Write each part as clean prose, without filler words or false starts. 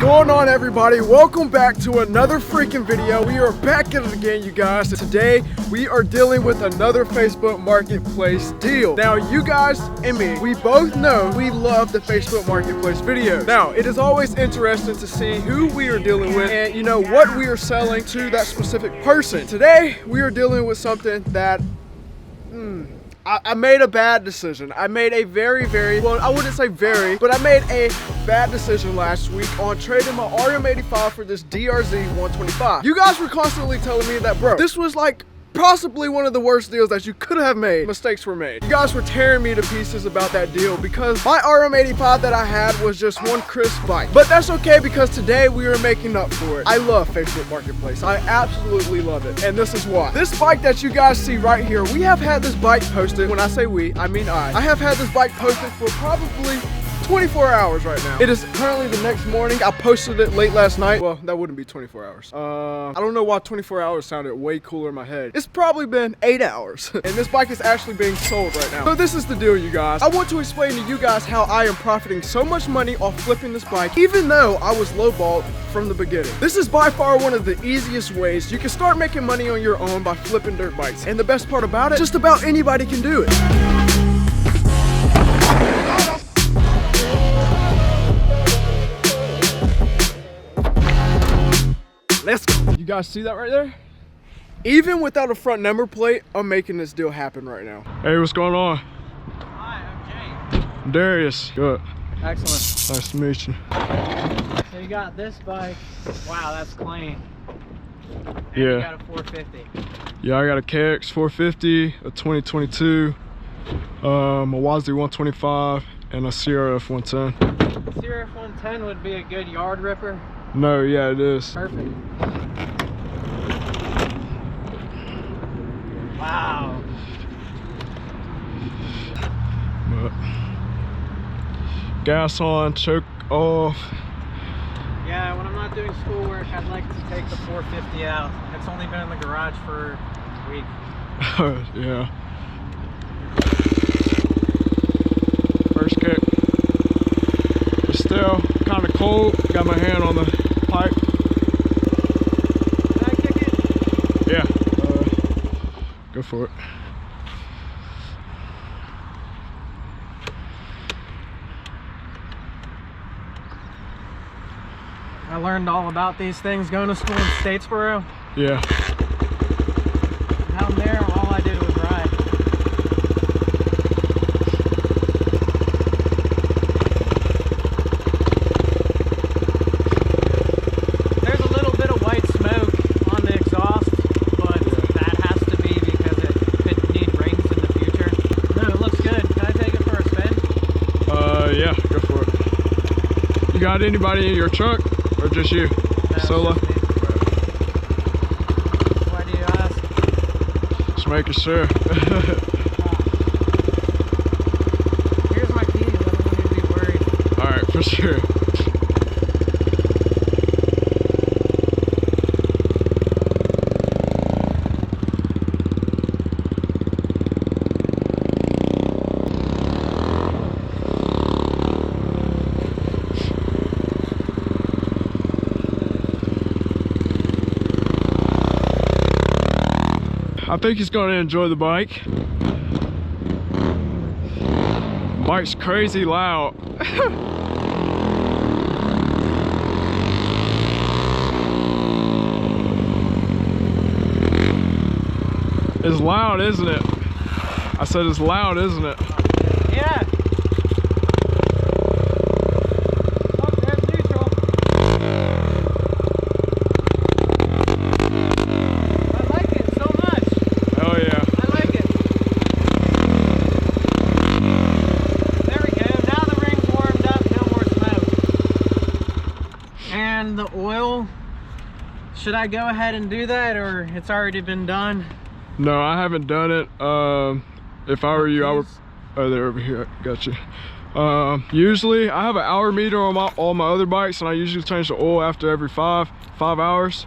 going on, everybody? Welcome back to another freaking video. We are back at it again, you guys. Today we are dealing with another Facebook Marketplace deal. Now, you guys and me, we both know we love the Facebook Marketplace videos. Now, it is always interesting to see who we are dealing with and you know what we are selling to that specific person. Today we are dealing with something that I made a bad decision. I made a very, well, I wouldn't say very, but I made a bad decision last week on trading my RM85 for this DRZ 125. You guys were constantly telling me that, bro, this was like possibly one of the worst deals that you could have made. Mistakes were made. You guys were tearing me to pieces about that deal because my RM85 that I had was just one crisp bike. But that's okay because today we are making up for it. I love Facebook Marketplace. I absolutely love it. And this is why. This bike that you guys see right here, we have had this bike posted. When I say we, I mean I have had this bike posted for probably 24 hours right now. It is currently the next morning. I posted it late last night. Well, that wouldn't be 24 hours. I don't know why 24 hours sounded way cooler in my head. It's probably been 8 hours. And this bike is actually being sold right now. So this is the deal, you guys. I want to explain to you guys how I am profiting so much money off flipping this bike, even though I was lowballed from the beginning. This is by far one of the easiest ways you can start making money on your own by flipping dirt bikes. And the best part about it, just about anybody can do it. Let's go. You guys see that right there? Even without a front number plate, I'm making this deal happen right now. Hey, what's going on? Hi, I'm Jay. Darius. Good. Excellent. Nice to meet you. So you got this bike. Wow, that's clean. And yeah. You got a 450. Yeah, I got a KX 450, a 2022, a Wazoo 125, and a CRF 110. CRF 110 would be a good yard ripper. No, yeah, it is. Perfect. Wow. But gas on, choke off. Yeah, when I'm not doing schoolwork, I'd like to take the 450 out. It's only been in the garage for a week. Yeah. First kick. It's still kind of cold. Got my hand on the pipe. Can I kick it? Yeah. Go for it. I learned all about these things going to school in Statesboro. Yeah. Down there, all I did was ride. There's a little bit of white smoke on the exhaust, but that has to be because it could need rings in the future. No, it looks good. Can I take it for a spin? Yeah, go for it. You got anybody in your truck or just you? No, Solo? just me. Why do you ask? Just making sure. Here's my keys. I don't want you to be worried. Alright, for sure. I think he's going to enjoy the bike. Bike's crazy loud. It's loud, isn't it? I said it's loud, isn't it? Yeah. Oh, there's neutral. I like it so much. Oh yeah. I like it. There we go. Now the ring's warmed up. No more smoke. And the oil. Should I go ahead and do that, or it's already been done? No, I haven't done it. If I were you, I would. Oh, they're over here. Gotcha. Usually, I have an hour meter on all my other bikes, and I usually change the oil after every five hours.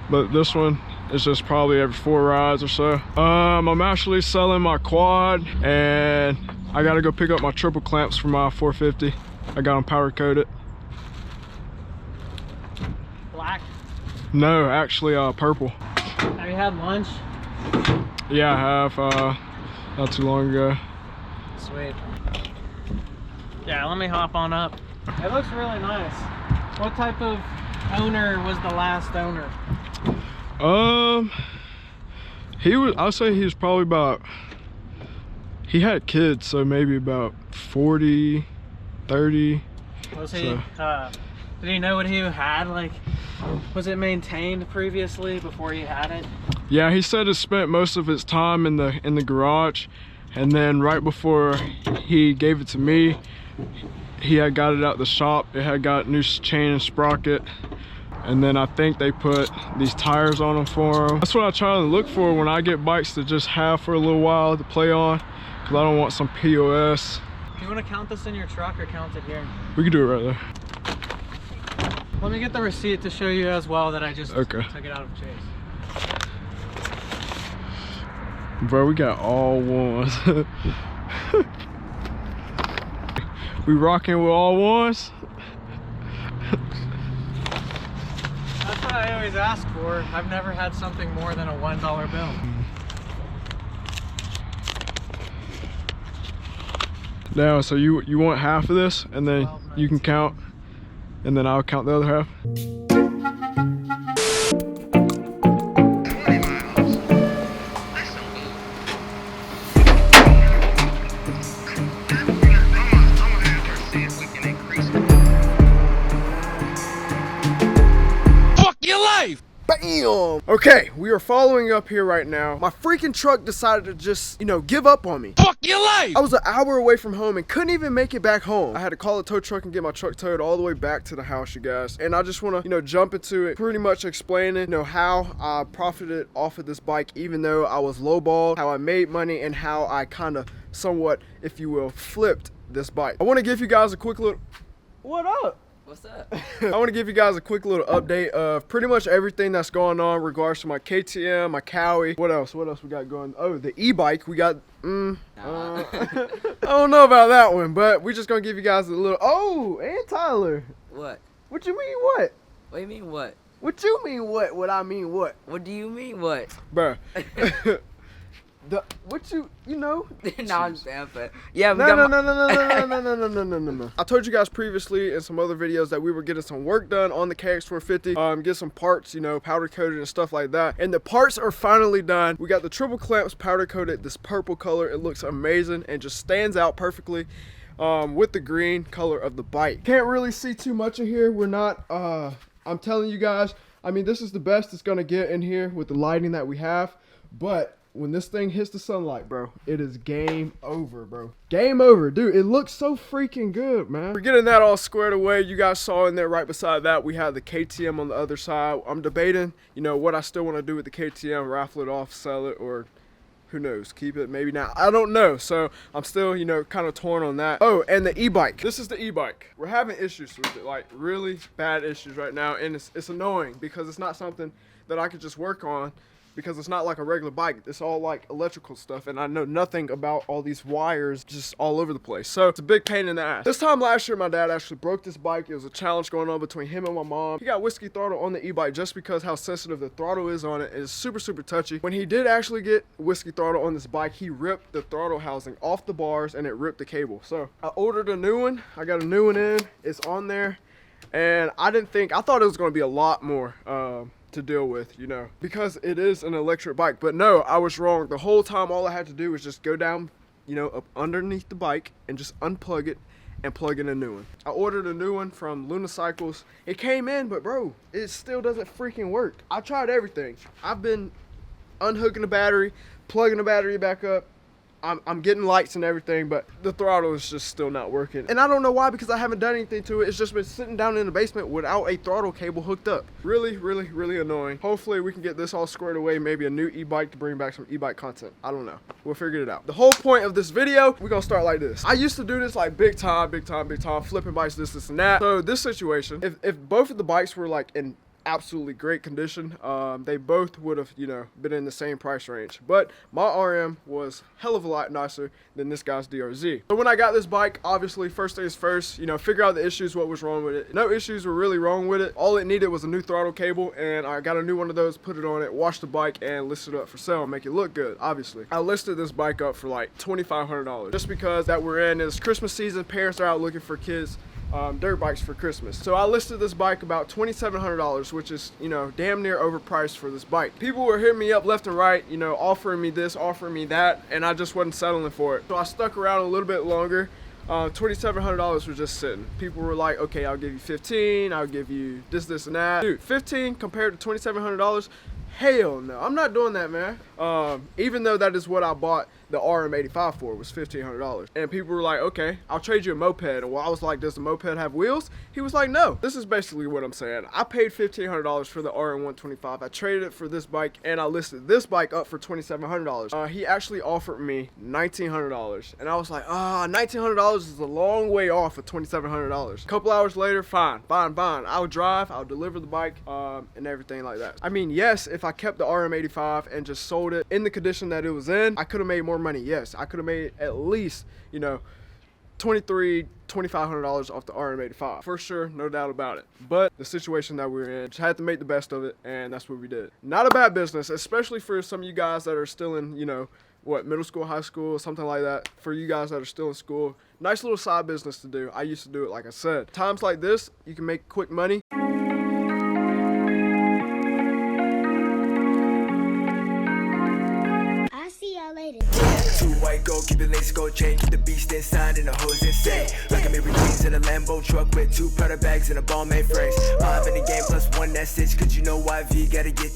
But this one is just probably every 4 rides or so. I'm actually selling my quad, and I got to go pick up my triple clamps for my 450. I got them power coated. No, actually, purple. Have you had lunch? Yeah, I have, not too long ago. Sweet. Yeah, let me hop on up. It looks really nice. What type of owner was the last owner? I'll say he was probably about, he had kids, so maybe about 40, 30. Was he, did he know what he had? Like, was it maintained previously before he had it? Yeah, he said he spent most of his time in the garage, and then right before he gave it to me, he had got it out the shop. It had got new chain and sprocket, and then I think they put these tires on them for him. That's what I try to look for when I get bikes to just have for a little while to play on, because I don't want some POS. Do you want to count this in your truck or count it here? We can do it right there. Let me get the receipt to show you as well that I just took it out of Chase. Bro, we got all ones. We rocking with all ones. That's what I always ask for. I've never had something more than a $1 bill. Now, so you want half of this, and then you can count, and then I'll count the other half. Bam! Okay, we are following up here right now. My freaking truck decided to just, give up on me. Fuck your life! I was an hour away from home and couldn't even make it back home. I had to call a tow truck and get my truck towed all the way back to the house, you guys. And I just want to, jump into it, pretty much explaining, how I profited off of this bike, even though I was lowballed, how I made money, and how I kind of somewhat, if you will, flipped this bike. I want to give you guys a quick little... What up? What's up? I want to give you guys a quick little update of pretty much everything that's going on in regards to my KTM, my Cowie. What else we got going? Oh, the e-bike. We got, I don't know about that one, but we're just going to give you guys a little, and Tyler. What? What you mean what? What do you mean what? What you mean what? What I mean what? What do you mean what? Bruh. No, I'm saying, but yeah, no. I told you guys previously in some other videos that we were getting some work done on the KX450, get some parts, powder coated and stuff like that. And the parts are finally done. We got the triple clamps powder coated, this purple color. It looks amazing and just stands out perfectly with the green color of the bike. Can't really see too much in here. We're not, I'm telling you guys, this is the best it's gonna get in here with the lighting that we have, but when this thing hits the sunlight, bro, it is game over, bro. Game over, dude. It looks so freaking good, man. We're getting that all squared away. You guys saw in there right beside that, we have the KTM on the other side. I'm debating, what I still want to do with the KTM, raffle it off, sell it, or who knows, keep it, maybe not. I don't know. So I'm still, kind of torn on that. Oh, and the e-bike. This is the e-bike. We're having issues with it, like really bad issues right now. And it's annoying because it's not something that I could just work on, because it's not like a regular bike. It's all like electrical stuff, and I know nothing about all these wires just all over the place. So it's a big pain in the ass. This time last year, my dad actually broke this bike. It was a challenge going on between him and my mom. He got whiskey throttle on the e-bike just because how sensitive the throttle is on it. It's super, super touchy. When he did actually get whiskey throttle on this bike, he ripped the throttle housing off the bars and it ripped the cable. So I ordered a new one. I got a new one in. It's on there. And I thought it was going to be a lot more to deal with, because it is an electric bike. But no, I was wrong. The whole time, all I had to do was just go down, up underneath the bike and just unplug it and plug in a new one. I ordered a new one from Lunicycles. It came in, but bro, it still doesn't freaking work. I tried everything. I've been unhooking the battery, plugging the battery back up. I'm getting lights and everything, but the throttle is just still not working. And I don't know why, because I haven't done anything to it. It's just been sitting down in the basement without a throttle cable hooked up. Really, really, really annoying. Hopefully we can get this all squared away. Maybe a new e-bike to bring back some e-bike content. I don't know. We'll figure it out. The whole point of this video, we're gonna start like this. I used to do this like big time, flipping bikes, this and that. So this situation, if both of the bikes were like in absolutely great condition. They both would have, you know, been in the same price range, but my RM was hell of a lot nicer than this guy's DRZ. So when I got this bike, obviously first things first, you know, figure out the issues, what was wrong with it. No issues were really wrong with it. All it needed was a new throttle cable, and I got a new one of those, put it on it, washed the bike, and listed it up for sale, make it look good. Obviously, I listed this bike up for like $2,500 just because that we're in it's Christmas season. Parents are out looking for kids dirt bikes for Christmas. So I listed this bike about $2,700, which is, you know, damn near overpriced for this bike. People were hitting me up left and right, you know, offering me this, offering me that, and I just wasn't settling for it. So I stuck around a little bit longer. $2,700 was just sitting. People were like, okay, I'll give you 15, I'll give you this, this, and that. Dude, 15 compared to $2,700? Hell no, I'm not doing that, man. Even though that is what I bought the RM85 for, was $1,500. And people were like, okay, I'll trade you a moped. And well, I was like, does the moped have wheels? He was like, no. This is basically what I'm saying. I paid $1,500 for the RM125. I traded it for this bike, and I listed this bike up for $2,700. He actually offered me $1,900. And I was like, $1,900 is a long way off of $2,700. A couple hours later, fine. I'll drive, I'll deliver the bike, and everything like that. I mean, yes, if I kept the RM85 and just sold it in the condition that it was in, I could have made more money. Yes, I could have made at least, you know, $2,500 off the RM85 for sure, no doubt about it. But the situation that we were in, just had to make the best of it, and that's what we did. Not a bad business, especially for some of you guys that are still in, you know, what, middle school, high school, something like that. For you guys that are still in school, nice little side business to do. I used to do it, like I said. Times like this, you can make quick money. Two white gold, keep it lace, gold chain, keep the beast inside and the hose insane. Like I'm every jeans in a Lambo truck with 2 Prada bags and a ball made frames. 5 in the game plus 1, that's it, cause you know YV gotta get